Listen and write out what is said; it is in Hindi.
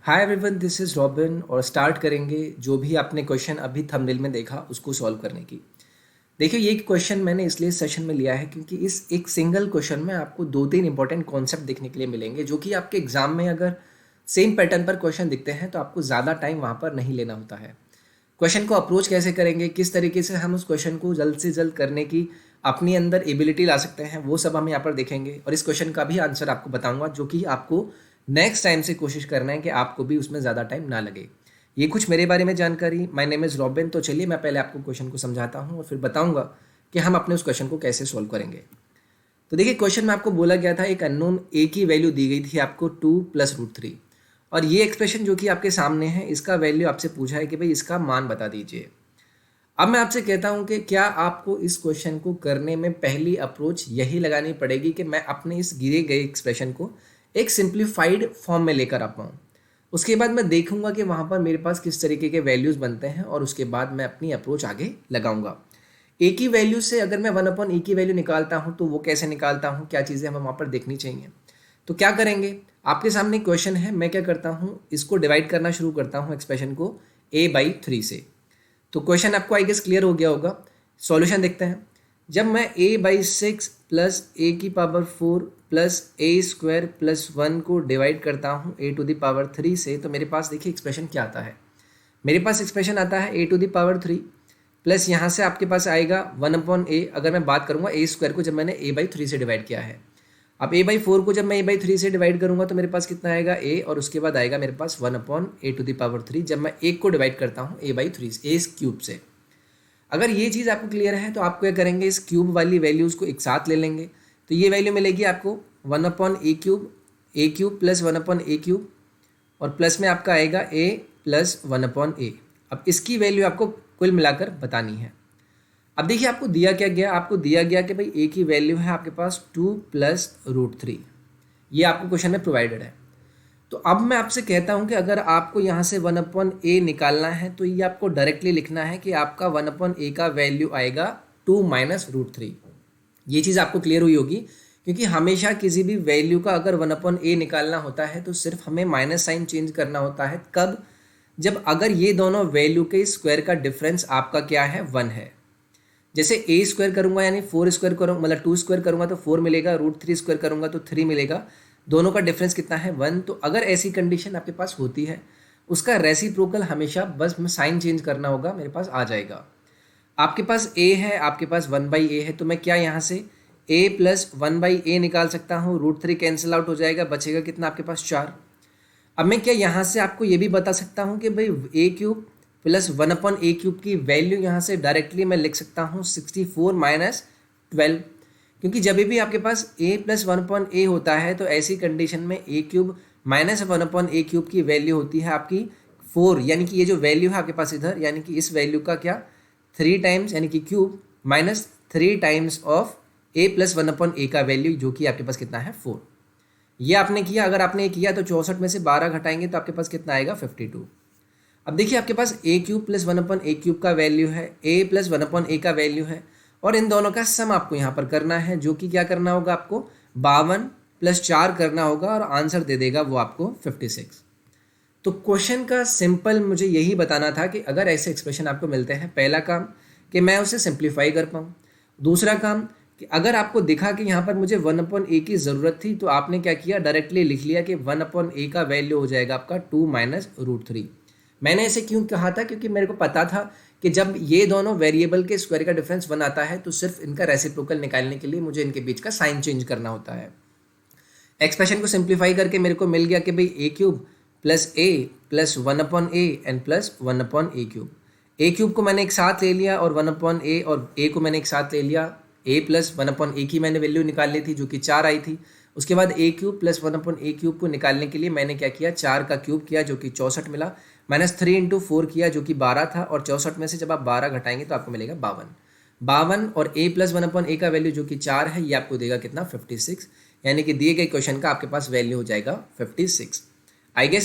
Hi everyone, this is robin और स्टार्ट करेंगे जो भी आपने क्वेश्चन अभी थंबनेल में देखा उसको सॉल्व करने की। देखिए, ये क्वेश्चन मैंने इसलिए इस सेशन में लिया है क्योंकि इस एक सिंगल क्वेश्चन में आपको 2-3 इंपॉर्टेंट कॉन्सेप्ट देखने के लिए मिलेंगे जो कि आपके एग्जाम में अगर सेम पैटर्न पर क्वेश्चन दिखते हैं तो आपको ज़्यादा टाइम वहाँ पर नहीं लेना होता है। क्वेश्चन को अप्रोच कैसे करेंगे, किस तरीके से हम उस क्वेश्चन को जल्द से जल्द करने की अपनी अंदर एबिलिटी ला सकते हैं, वो सब हम यहाँ पर देखेंगे और इस क्वेश्चन का भी आंसर आपको बताऊंगा जो कि आपको नेक्स्ट टाइम से कोशिश करना है कि आपको भी उसमें ज़्यादा टाइम ना लगे। ये कुछ मेरे बारे में जानकारी। My name is robin. तो चलिए मैं पहले आपको क्वेश्चन को समझाता हूँ और फिर बताऊँगा कि हम अपने उस क्वेश्चन को कैसे सॉल्व करेंगे। तो देखिए, क्वेश्चन में आपको बोला गया था एक अननोन ए की वैल्यू दी गई थी आपको 2+√3 और ये एक्सप्रेशन जो कि आपके सामने है इसका वैल्यू आपसे पूछा है कि भाई इसका मान बता दीजिए। अब मैं आपसे कहता हूं कि क्या आपको इस क्वेश्चन को करने में पहली अप्रोच यही लगानी पड़ेगी कि मैं अपने इस गिरे गए एक्सप्रेशन को एक सिंप्लीफाइड फॉर्म में लेकर आ पाऊँ। उसके बाद मैं देखूंगा कि वहाँ पर मेरे पास किस तरीके के वैल्यूज़ बनते हैं और उसके बाद मैं अपनी अप्रोच आगे लगाऊंगा। ए की वैल्यू से अगर मैं 1/e की वैल्यू निकालता हूँ तो वो कैसे निकालता हूँ, क्या चीज़ें हमें वहाँ पर देखनी चाहिए। तो क्या करेंगे, आपके सामने क्वेश्चन है, मैं क्या करता हूँ इसको डिवाइड करना शुरू करता हूँ एक्सप्रेशन को a/3 से। तो क्वेश्चन आपको आई गेस क्लियर हो गया होगा। सॉल्यूशन देखते हैं। जब मैं a/6 plus a⁴ plus a² plus 1 को डिवाइड करता हूँ a⁴ से, तो मेरे पास देखिए एक्सप्रेशन क्या आता है। मेरे पास एक्सप्रेशन आता है a⁴ प्लस यहाँ से आपके पास आएगा 1/a। अगर मैं बात करूँगा a² को जब मैंने a/3 से डिवाइड किया है। अब a/4 को जब मैं a/3 से डिवाइड करूँगा तो मेरे पास कितना आएगा a और उसके बाद आएगा मेरे पास 1/a⁴ जब मैं एक को डिवाइड करता हूँ a/3 से। अगर ये चीज़ आपको क्लियर है तो आप क्या करेंगे, इस क्यूब वाली वैल्यूज़ को एक साथ ले लेंगे। तो ये वैल्यू मिलेगी आपको 1/a³ प्लस 1/a³ और प्लस में आपका आएगा a प्लस 1/a। अब इसकी वैल्यू आपको कुल मिलाकर बतानी है। अब देखिए, आपको दिया क्या गया, आपको दिया गया कि भाई a की वैल्यू है आपके पास 2+√3। ये आपको क्वेश्चन में प्रोवाइडेड है। तो अब मैं आपसे कहता हूं कि अगर आपको यहाँ से 1/a निकालना है तो ये आपको डायरेक्टली लिखना है कि आपका 1/a का वैल्यू आएगा 2-√3। ये चीज़ आपको क्लियर हुई होगी क्योंकि हमेशा किसी भी वैल्यू का अगर 1/a निकालना होता है तो सिर्फ हमें माइनस साइन चेंज करना होता है। कब? जब अगर ये दोनों वैल्यू के स्क्वायर का डिफरेंस आपका क्या है, 1 है। जैसे a² करूंगा यानी 4² करूँगा, मतलब 2² करूंगा तो 4 मिलेगा, √3² करूंगा तो 3 मिलेगा। दोनों का डिफरेंस कितना है, 1। तो अगर ऐसी कंडीशन आपके पास होती है उसका रेसिप्रोकल हमेशा बस में साइन चेंज करना होगा, मेरे पास आ जाएगा। आपके पास a है, आपके पास 1/a है, तो मैं क्या यहाँ से a प्लस 1/a निकाल सकता हूँ। √3 कैंसिल आउट हो जाएगा, बचेगा कितना आपके पास 4। अब मैं क्या यहाँ से आपको ये भी बता सकता हूँ कि भाई a³ प्लस 1/a³ की वैल्यू यहाँ से डायरेक्टली मैं लिख सकता हूँ 64-12, क्योंकि जब भी आपके पास a प्लस 1/a होता है तो ऐसी कंडीशन में a³ माइनस 1/a³ की वैल्यू होती है आपकी 4, यानी कि ये जो वैल्यू है आपके पास इधर, यानी कि इस वैल्यू का क्या 3 टाइम्स, यानी कि cube minus 3 times of a plus 1/a का वैल्यू जो कि आपके पास कितना है 4। ये आपने किया। अगर आपने ये किया तो 64 में से 12 घटाएंगे तो आपके पास कितना आएगा 52। अब देखिए, आपके पास a³ प्लस 1/a³ का वैल्यू है, a प्लस 1/a का वैल्यू है और इन दोनों का सम आपको यहाँ पर करना है, जो कि क्या करना होगा आपको 52 + 4 करना होगा और आंसर दे देगा वो आपको 56। तो क्वेश्चन का सिंपल मुझे यही बताना था कि अगर ऐसे एक्सप्रेशन आपको मिलते हैं, पहला काम कि मैं उसे सिंप्लीफाई कर पाऊँ, दूसरा काम कि अगर आपको दिखा कि यहाँ पर मुझे 1/a की ज़रूरत थी तो आपने क्या किया, डायरेक्टली लिख लिया कि 1/a का वैल्यू हो जाएगा आपका 2-√3। मैंने ऐसे क्यों कहा था, क्योंकि मेरे को पता था कि जब ये दोनों वेरिएबल के स्क्वायर का डिफरेंस 1 आता है तो सिर्फ इनका रेसिप्रोकल निकालने के लिए मुझे इनके बीच का साइन चेंज करना होता है। एक्सप्रेशन को सिंप्लीफाई करके मेरे को मिल गया कि भाई a³ plus a plus 1/a and plus 1/a³। a³ को मैंने एक साथ ले लिया और 1/a और a को मैंने एक साथ ले लिया। a प्लस 1/a की मैंने वैल्यू निकाल ली थी जो कि 4 आई थी। उसके बाद a³ प्लस 1/a³ को निकालने के लिए मैंने क्या किया, 4 का क्यूब किया जो कि 64 मिला, -3 × 4 किया जो कि 12 था और 64 में से जब आप 12 घटाएंगे तो आपको मिलेगा 52 और a प्लस 1/a का वैल्यू जो कि 4 है, ये आपको देगा कितना 56, यानी कि दिए गए क्वेश्चन का आपके पास वैल्यू हो जाएगा 56। I guess